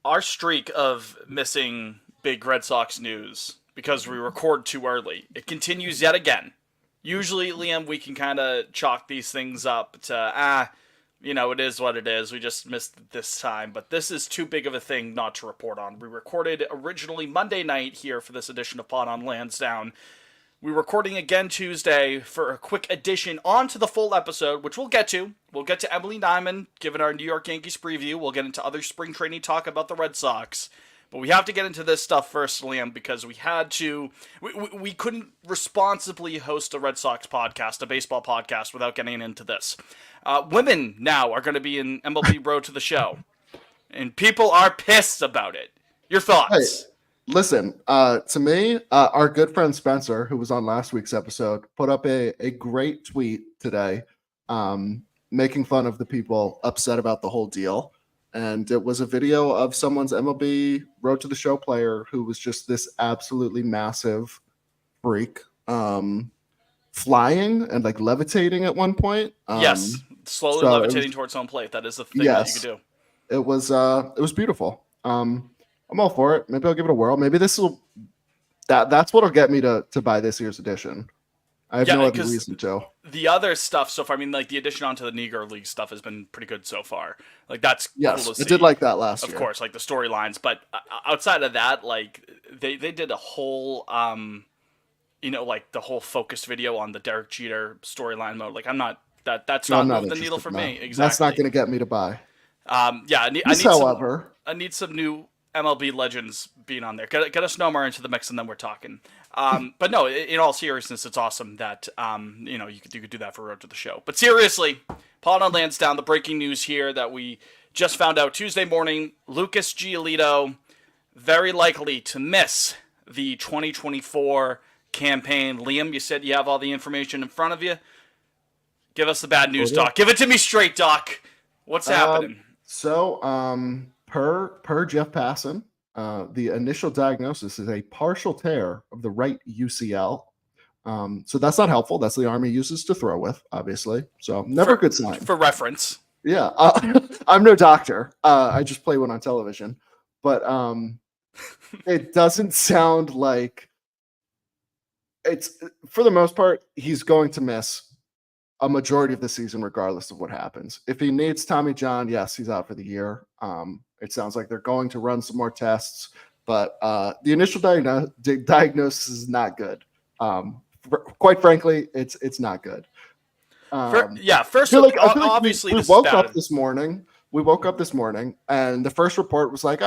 Our streak of missing big Red Sox news because we record too early, it continues yet again. Usually, Liam, we can kind of chalk these things up to, it is what it is. We just missed it this time. But this is too big of a thing not to report on. We recorded originally Monday night here for this edition of Pod on Lansdowne. We're recording again Tuesday for a quick addition onto the full episode, which we'll get to. We'll get to Emily Nyman, giving our New York Yankees preview. We'll get into other spring training talk about the Red Sox. But we have to get into this stuff first, Liam, because we had to. We couldn't responsibly host a Red Sox podcast, a baseball podcast, without getting into this. Women now are going to be in MLB Road to the Show, and people are pissed about it. Your Hey, thoughts? listen, to me, our good friend Spencer, who was on last week's episode, put up a great tweet today, making fun of the people upset about the whole deal. And it was a video of someone's MLB Road to the Show player who was just this absolutely massive freak, flying and like levitating at one point. Yes, slowly so it levitating was- towards home plate. That is the thing that you Yes, could do. it was beautiful. I'm all for it. Maybe I'll give it a whirl. Maybe this will that's what'll get me to buy this year's edition. I have Yeah, no other because reason to. the other stuff so far, I mean, like the addition onto the Negro League stuff has been pretty good so far. Like that's Yes, cool to it see. did like that last Of year. course, like the storylines, but outside of that, like they did a whole like the whole focused video on the Derek Jeter storyline mode. Like I'm not that's No, not I'm not moved the needle interested. for No, me. that's not Exactly. going to get me to buy. Yeah, I This, need some. however, I need some new MLB legends being on there. Get us Nomar into the mix, and then we're talking. But no, in all seriousness, it's awesome that you could do that for Road to the Show. But seriously, Paul on Lansdowne, the breaking news here that we just found out Tuesday morning: Lucas Giolito very likely to miss the 2024 campaign. Liam, you said you have all the information in front of you. Give us the bad news, Sure do. Doc. Give it to me straight, Doc. What's happening? Per Jeff Passan, the initial diagnosis is a partial tear of the right UCL. So that's not helpful. That's the arm he uses to throw with, obviously. So never a good sign. For reference. Yeah, I'm no doctor. I just play one on television, but it doesn't sound like it's. For the most part, he's going to miss a majority of the season, regardless of what happens. If he needs Tommy John, yes, he's out for the year. It sounds like they're going to run some more tests, but the initial diagnosis is not good. Quite frankly, it's not good. First, I feel like obviously, we this woke is up bad. this morning. We woke up this morning, and the first report was like,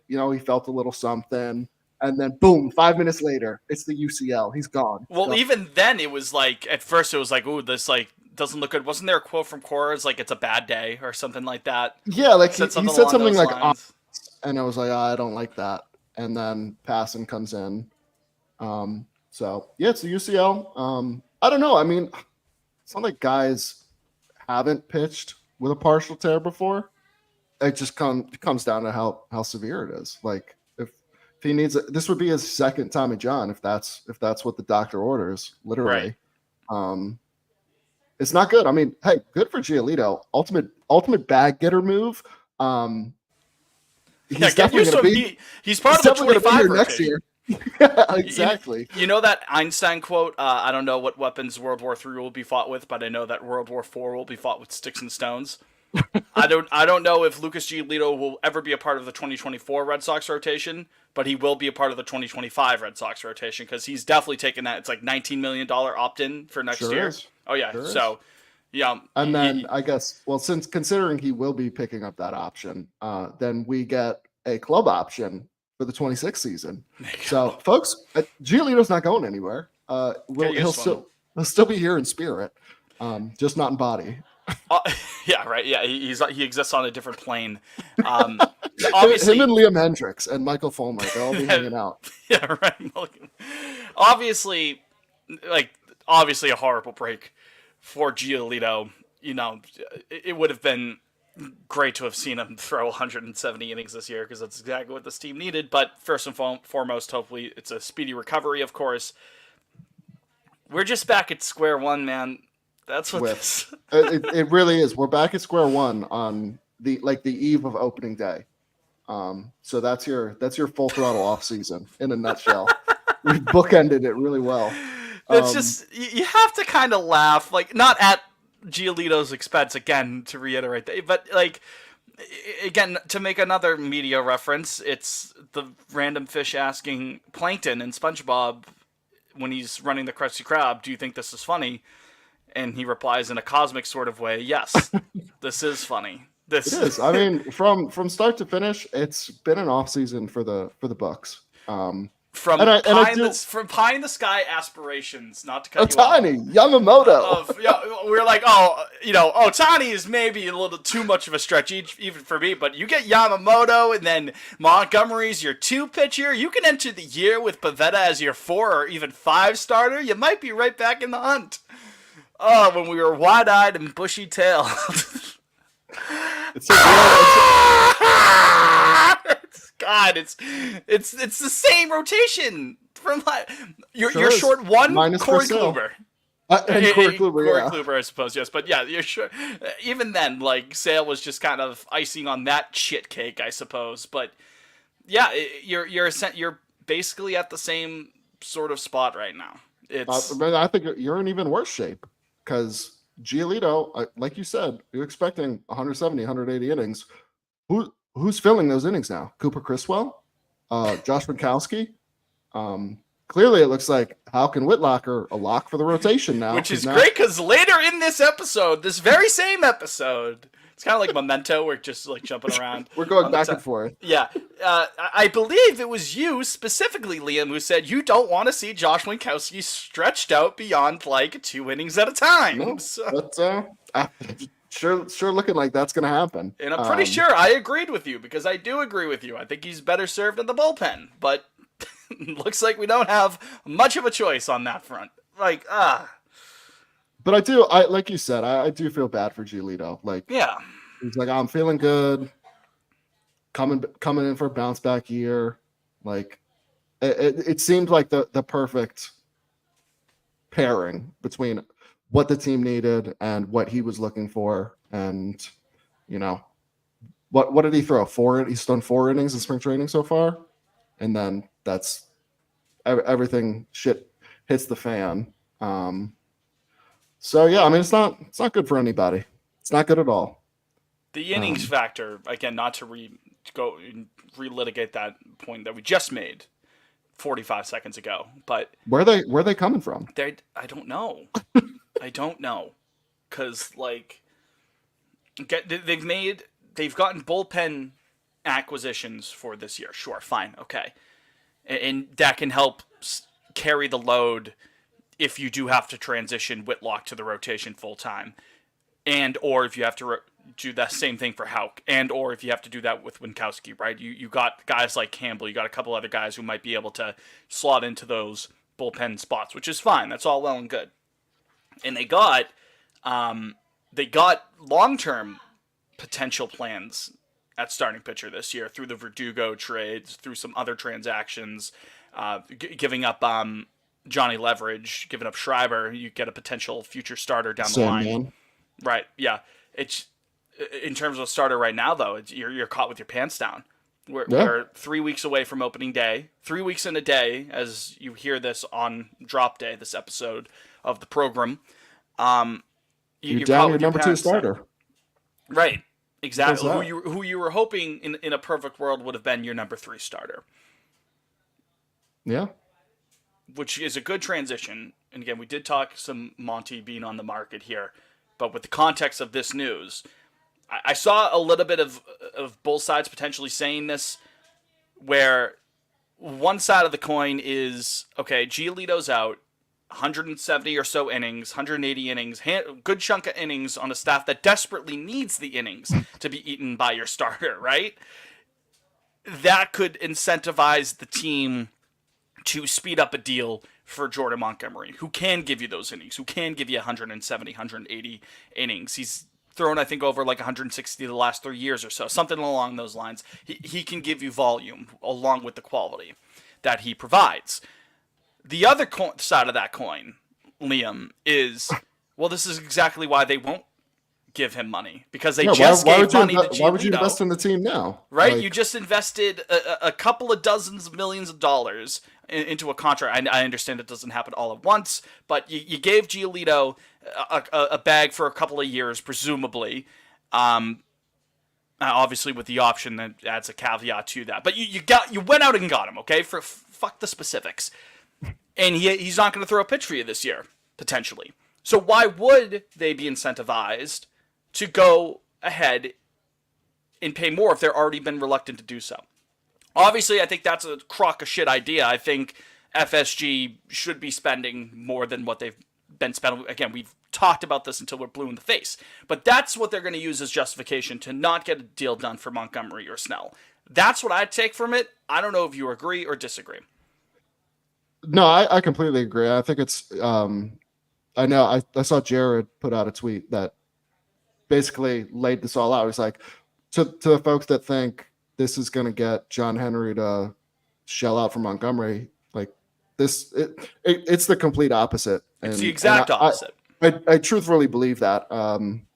he felt a little something, and then boom, 5 minutes later, it's the UCL. He's gone. Well, So, even then, it was like at first it was like, "Ooh, this like doesn't look good." Wasn't there a quote from Cora? It's like it's a bad day or something like that. yeah, like Said he something said along something those like, lines. and I was like, I don't like that. And then Passan comes in. So yeah, it's the UCL. I don't know. I mean, it's not like guys haven't pitched with a partial tear before. It just comes down to how severe it is. Like if he needs it, this would be his second Tommy John if that's what the doctor orders, literally. Right. It's not good. I mean, hey, good for Giolito. Ultimate bag getter move. He's Yeah, get definitely used to going to him. be. He's part He's of the definitely going to be 25 here next rotation. year. Yeah, exactly. You know that Einstein quote? I don't know what weapons World War III will be fought with, but I know that World War IV will be fought with sticks and stones. I don't know if Lucas Giolito will ever be a part of the 2024 Red Sox rotation, but he will be a part of the 2025 Red Sox rotation because he's definitely taken that. It's like $19 million opt-in for next Sure year. is. Oh yeah, Sure is. so yeah, And then I guess, well, since considering he will be picking up that option, then we get a club option for the 26th season. So, folks, Giolito's not going anywhere. He'll still be here in spirit, just not in body. yeah, right. Yeah, he exists on a different plane. Him Obviously, and Liam Hendricks and Michael Fulmer, they'll all be hanging out. yeah, right. Obviously, obviously a horrible break for Giolito. It would have been great to have seen him throw 170 innings this year because that's exactly what this team needed. But first and foremost, hopefully, it's a speedy recovery. Of course, we're just back at square one, man. That's what this. It really is. We're back at square one on the eve of opening day. So that's your full throttle off season in a nutshell. We've bookended it really well. It's just you have to kind of laugh, like not at Giolito's expense again, to reiterate that, but like again to make another media reference, it's the random fish asking Plankton and SpongeBob when he's running the Krusty Krab, "Do you think this is funny?" And he replies in a cosmic sort of way, "Yes, this is funny." It is. I mean, from start to finish, it's been an off season for the Bucks. From pie in the sky aspirations, not to cut you off. Ohtani, Yamamoto. We were like, Ohtani is maybe a little too much of a stretch even for me, but you get Yamamoto and then Montgomery's your 2 pitcher. You can enter the year with Pivetta as your 4 or even 5 starter. You might be right back in the hunt. Oh, when we were wide-eyed and bushy-tailed. God, it's the same rotation from you're short one Corey Kluber. And Corey Kluber, I suppose, yes, but yeah, you're sure. Even then, like Sale was just kind of icing on that shit cake, I suppose. But yeah, you're basically at the same sort of spot right now. I think you're in even worse shape because Giolito, like you said, you're expecting 170, 180 innings. Who's filling those innings now? Cooper Criswell, Josh Winkowski. Clearly, it looks like Houck and Whitlock are a lock for the rotation now. Which is great because later in this episode, this very same episode, it's kind of like Memento. We're just like jumping around. We're going back and forth. Yeah. I believe it was you specifically, Liam, who said you don't want to see Josh Winkowski stretched out beyond like 2 innings at a time. No, but sure looking like that's going to happen. And I'm pretty sure I agreed with you because I do agree with you. I think he's better served in the bullpen, but looks like we don't have much of a choice on that front. But I like you said, I do feel bad for Giolito. Like, yeah, he's like, I'm feeling good, coming in for a bounce back year. Like, it seemed like the perfect pairing between what the team needed and what he was looking for. And, what did he throw? He's done 4 innings in spring training so far. And then that's everything shit hits the fan. So yeah, I mean, it's not good for anybody. It's not good at all. The innings factor, again, not to relitigate that point that we just made 45 seconds ago, but where are they coming from? I don't know. I don't know. Cause like they've gotten bullpen acquisitions for this year. Sure, fine, okay. And that can help carry the load if you do have to transition Whitlock to the rotation full time, and or if you have to do that same thing for Houck, and or if you have to do that with Winkowski, right? You got guys like Campbell, you got a couple other guys who might be able to slot into those bullpen spots, which is fine. That's all well and good. And they got long-term potential plans at starting pitcher this year through the Verdugo trades, through some other transactions, giving up Johnny Leverage, giving up Schreiber. You get a potential future starter down the line. Man. Right, yeah. It's in terms of a starter right now, though, you're caught with your pants down. We're 3 weeks away from opening day. 3 weeks in a day, as you hear this on drop day, this episode of the program. You're down your number 2 starter. Right. Exactly. Who you were hoping in a perfect world would have been your number 3 starter. Yeah. Which is a good transition. And again, we did talk some Monty being on the market here, but with the context of this news, I saw a little bit of both sides potentially saying this, where one side of the coin is, okay, Giolito's out, 170 or so innings, 180 innings, good chunk of innings on a staff that desperately needs the innings to be eaten by your starter, right? That could incentivize the team to speed up a deal for Jordan Montgomery, who can give you those innings, who can give you 170, 180 innings. He's thrown, I think, over like 160 the last 3 years or so, something along those lines. He can give you volume along with the quality that he provides. The other side of that coin, Liam, is, well, this is exactly why they won't give him money because they Yeah, just why gave would you money to why would you invest Giolito, in the team now? right? Like, You just invested a couple of dozens of millions of dollars into a contract. I understand it doesn't happen all at once, but you gave Giolito a bag for a couple of years, presumably. Obviously, with the option that adds a caveat to that. But you went out and got him, okay? For fuck the specifics, and he's not going to throw a pitch for you this year potentially. So why would they be incentivized to go ahead and pay more if they're already been reluctant to do so? Obviously, I think that's a crock of shit idea. I think FSG should be spending more than what they've been spending. Again, we've talked about this until we're blue in the face. But that's what they're going to use as justification to not get a deal done for Montgomery or Snell. That's what I take from it. I don't know if you agree or disagree. no, I completely agree. I think it's I know I saw Jared put out a tweet that basically laid this all out. It's like to the folks that think this is going to get John Henry to shell out for Montgomery, like it's the complete opposite. It's the exact opposite. I truthfully believe that.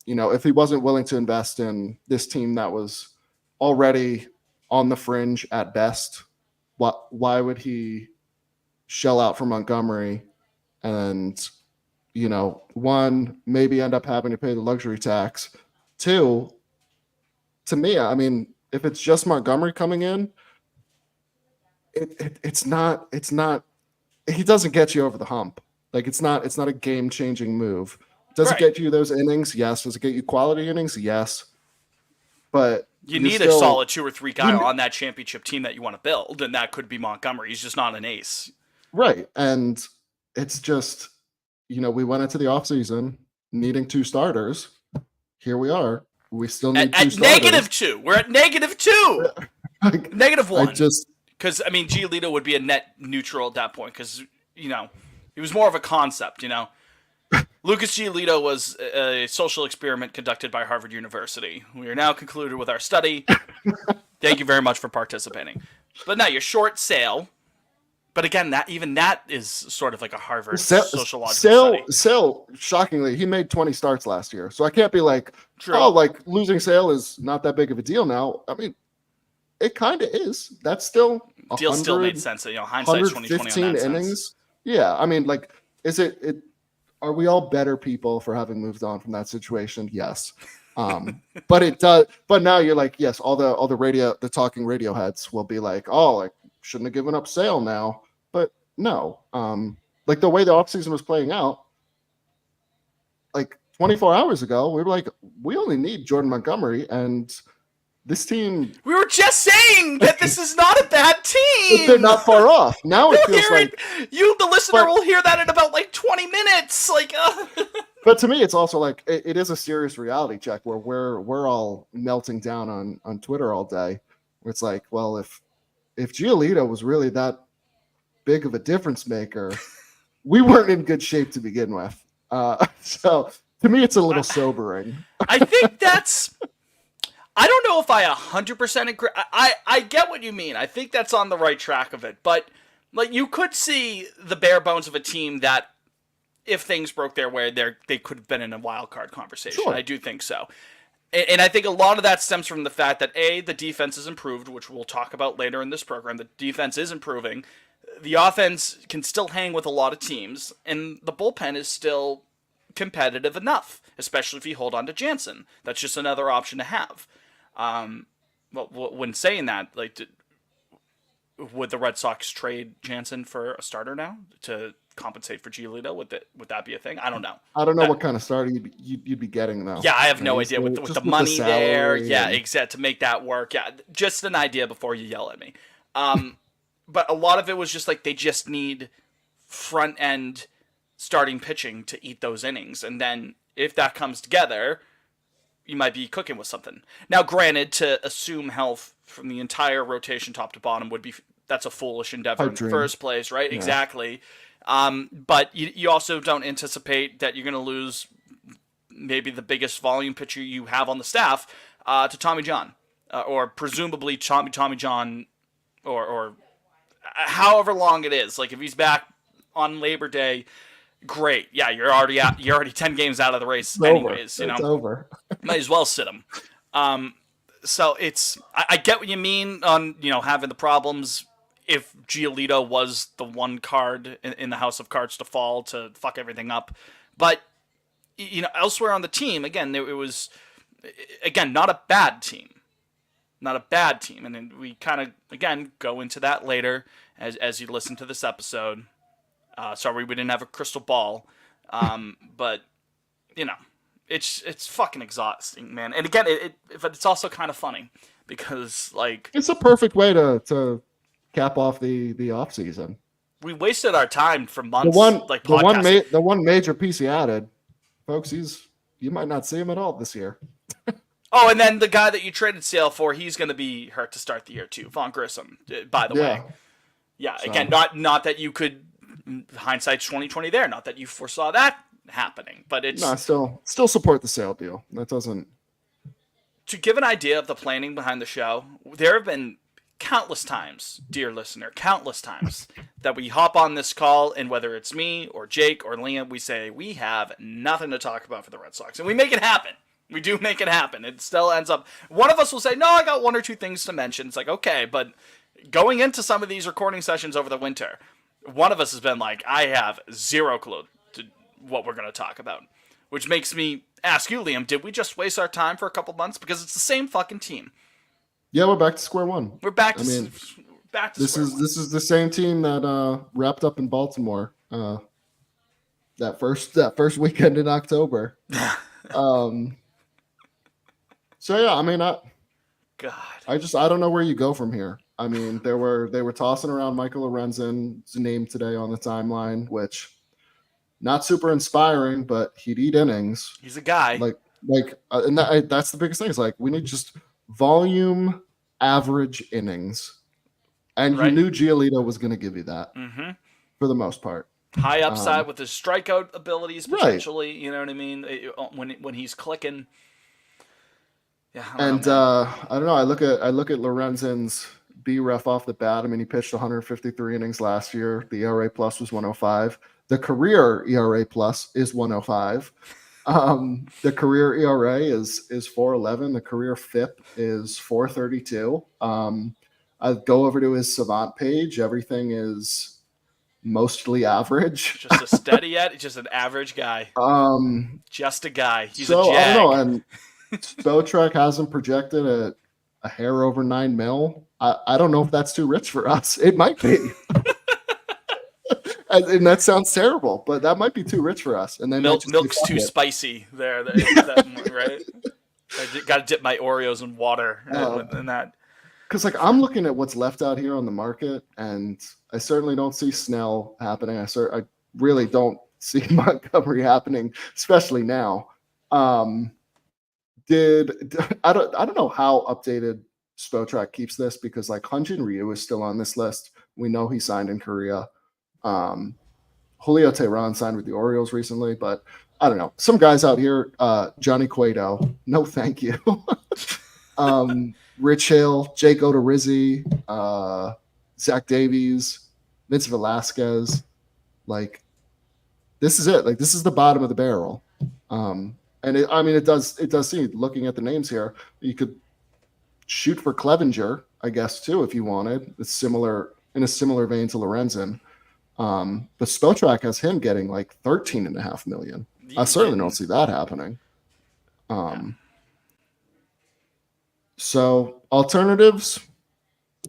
If he wasn't willing to invest in this team that was already on the fringe at best, why would he shell out for Montgomery and, one, maybe end up having to pay the luxury tax? Two, to me, I mean, if it's just Montgomery coming in, it's not he doesn't get you over the hump. Like it's not a game-changing move. Does it get you those innings? Yes. Does it get you quality innings? Yes. But you need a solid 2 or 3 guy on that championship team that you want to build, and that could be Montgomery. He's just not an ace. Right. And it's just, we went into the offseason needing 2 starters. Here we are. We still need 2 starters. -2. We're at -2. -1. Because, Giolito would be a net neutral at that point because, he was more of a concept, Lucas Giolito was a social experiment conducted by Harvard University. We are now concluded with our study. Thank you very much for participating. But now you're short Sale. But again, that is sort of like a Harvard sociological study. Sale, shockingly, he made 20 starts last year. So I can't be like, losing Sale is not that big of a deal now. I mean, it kind of is. That's still deal still made sense. Hindsight's 2020 on that innings. Sense. Yeah, I mean, like, is it? Are we all better people for having moved on from that situation? Yes. But it does. But now you're like, yes, all the talking radio heads will be like, shouldn't have given up Sale now. But no, like the way the offseason was playing out, like 24 hours ago, we were like, we only need Jordan Montgomery, and this team. We were just saying that this is not a bad team. They're not far off. Now it feels like the listener, will hear that in about 20 minutes. But to me, it's also like it is a serious reality check where we're all melting down on Twitter all day. Where it's like, well, if Giolito was really that big of a difference maker, we weren't in good shape to begin with. So to me, it's a little sobering. I think that's. I don't know if I 100% agree. I get what you mean. I think that's on the right track of it. But you could see the bare bones of a team that, if things broke their way, they could have been in a wild card conversation. Sure. I do think so. And I think a lot of that stems from the fact that, A, the defense has improved, which we'll talk about later in this program. The defense is improving. The offense can still hang with a lot of teams, and the bullpen is still competitive enough, especially if you hold on to Jansen. That's just another option to have. When saying that, would the Red Sox trade Jansen for a starter now to compensate for Giolito? Would that be a thing? I don't know. I don't know what kind of starter you'd be getting though. Yeah, I have no idea with the money there. Yeah, exact to make that work. Yeah, just an idea before you yell at me. But a lot of it was just they just need front end starting pitching to eat those innings, and then if that comes together, you might be cooking with something. Now, granted, to assume health from the entire rotation top to bottom that's a foolish endeavor in the first place, right? Yeah. Exactly. But you also don't anticipate that you're going to lose maybe the biggest volume pitcher you have on the staff to Tommy John, or presumably Tommy John, or however long it is. If he's back on Labor Day, great. Yeah, you're already out. You're already 10 games out of the race, It's anyways. over. It's over. Might as well sit him. So I get what you mean on having the problems. If Giolito was the one card in the house of cards to fall to fuck everything up, but elsewhere on the team, again, it was not a bad team. Not a bad team. And then we kind of, again, go into that later as you listen to this episode. Sorry we didn't have a crystal ball. But, it's fucking exhausting, man. And again, but it's also kind of funny because, like... It's a perfect way to cap off the off season. We wasted our time for months. The one major piece he added, folks, you might not see him at all this year. Oh, and then the guy that you traded Sale for, he's going to be hurt to start the year too. Vaughn Grissom, by the way. Yeah. So. Again, not that you could hindsight's 2020 there. Not that you foresaw that happening, but it's still support the Sale deal. That doesn't. To give an idea of the planning behind the show, there have been countless times, dear listener, that we hop on this call, and whether it's me or Jake or Liam, we say we have nothing to talk about for the Red Sox, and we make it happen. We do make it happen. It still ends up... One of us will say, no, I got one or two things to mention. It's like, okay, but going into some of these recording sessions over the winter, one of us has been like, I have zero clue to what we're going to talk about. Which makes me ask you, Liam, did we just waste our time for a couple months? Because it's the same fucking team. Yeah, we're back to square one. We're back to this is the same team that wrapped up in Baltimore that first weekend in October. So yeah, I mean, I don't know where you go from here. I mean, they were tossing around Michael Lorenzen's name today on the timeline, which not super inspiring, but he'd eat innings. He's a guy. That's the biggest thing. Is like we need just volume, average innings, and you knew Giolito was going to give you that for the most part. High upside with his strikeout abilities potentially. Right. You know what I mean? When he's clicking. Yeah, I don't know. I look at Lorenzen's BREF off the bat. I mean, he pitched 153 innings last year. The ERA plus was 105. The career ERA plus is 105. The career ERA is 4.11. The career FIP is 4.32. I go over to his Savant page. Everything is mostly average. Just a steady just an average guy. Just a guy. He's a jag. I don't know. And Spotrac hasn't projected a hair over $9 million. I don't know if that's too rich for us. It might be. And that sounds terrible, but that might be too rich for us. And then milk's too spicy there, right? I got to dip my Oreos in water and that. Because I'm looking at what's left out here on the market, and I certainly don't see Snell happening. I really don't see Montgomery happening, especially now. I don't know how updated Spotrac keeps this, because Hyun-Jin Ryu is still on this list. We know he signed in Korea. Julio Teheran signed with the Orioles recently, but I don't know. Some guys out here, Johnny Cueto, no thank you. Rich Hill, Jake Odorizzi, Zach Davies, Vince Velasquez. This is it. This is the bottom of the barrel. And it does seem, looking at the names here, you could shoot for Clevenger, I guess, too, if you wanted. It's in a similar vein to Lorenzen. But Spotrac has him getting $13.5 million. I certainly don't see that happening. So alternatives,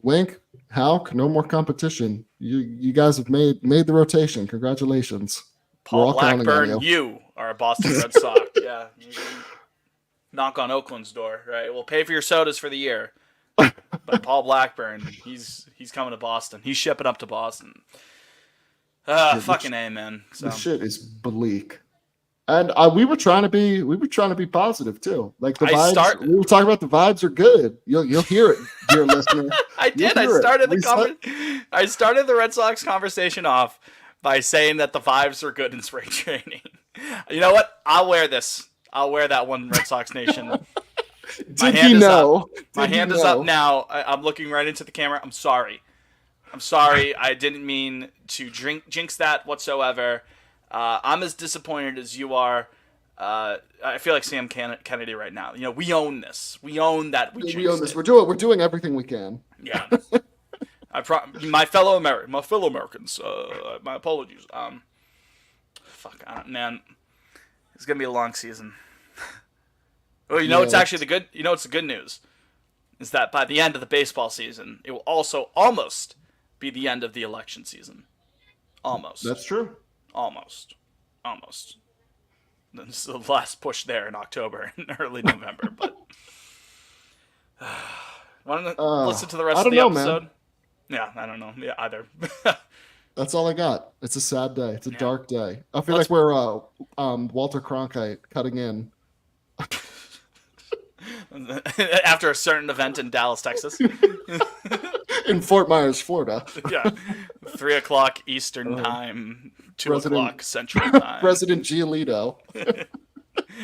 Wink, Houck, no more competition. You guys have made the rotation. Congratulations. Paul Blackburn, you are a Boston Red Sox. Yeah. Knock on Oakland's door, right? We'll pay for your sodas for the year. But Paul Blackburn, he's coming to Boston. He's shipping up to Boston. Fucking A, man. So. The shit is bleak. And we were trying to be positive too. The vibes. We were talking about the vibes are good. You'll hear it, dear listener. I did. I started the Red Sox conversation off by saying that the vibes are good in spring training. You know what? I'll wear this. I'll wear that one, Red Sox Nation. My hand is up now. I'm looking right into the camera. I'm sorry. I didn't mean to jinx that whatsoever. I'm as disappointed as you are. I feel like Sam Kennedy right now. You know, we own this. We own that. We own this. it. We're doing everything we can. Yeah. My fellow Americans. My apologies. Man. It's gonna be a long season. Well, it's actually it's the good news is that by the end of the baseball season, it will also almost be the end of the election season. Almost. That's true. Almost. Then this is the last push there in October and early November, but want to listen to the rest of the episode? Man. Yeah, I don't know. Yeah, either. That's all I got. It's a sad day. It's a dark day. I feel like we're Walter Cronkite cutting in. After a certain event in Dallas, Texas. In Fort Myers, Florida. Yeah. 3:00 Eastern time, 2:00 Central time. President Giolito.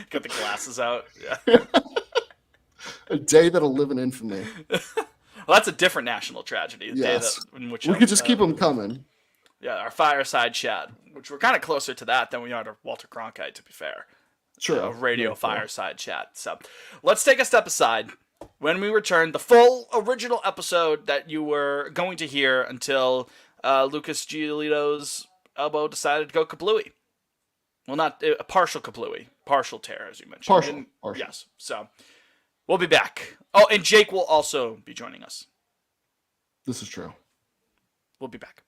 Got the glasses out. Yeah. A day that'll live in infamy. Well, that's a different national tragedy. Yes. In which we could just keep them coming. Yeah, our fireside chat, which we're kind of closer to that than we are to Walter Cronkite, to be fair. Sure. Radio fireside chat. So let's take a step aside. When we return, the full original episode that you were going to hear until Lucas Giolito's elbow decided to go kablooey. Well, not a partial kablooey. Partial tear, as you mentioned. Partial. Yes. So we'll be back. Oh, and Jake will also be joining us. This is true. We'll be back.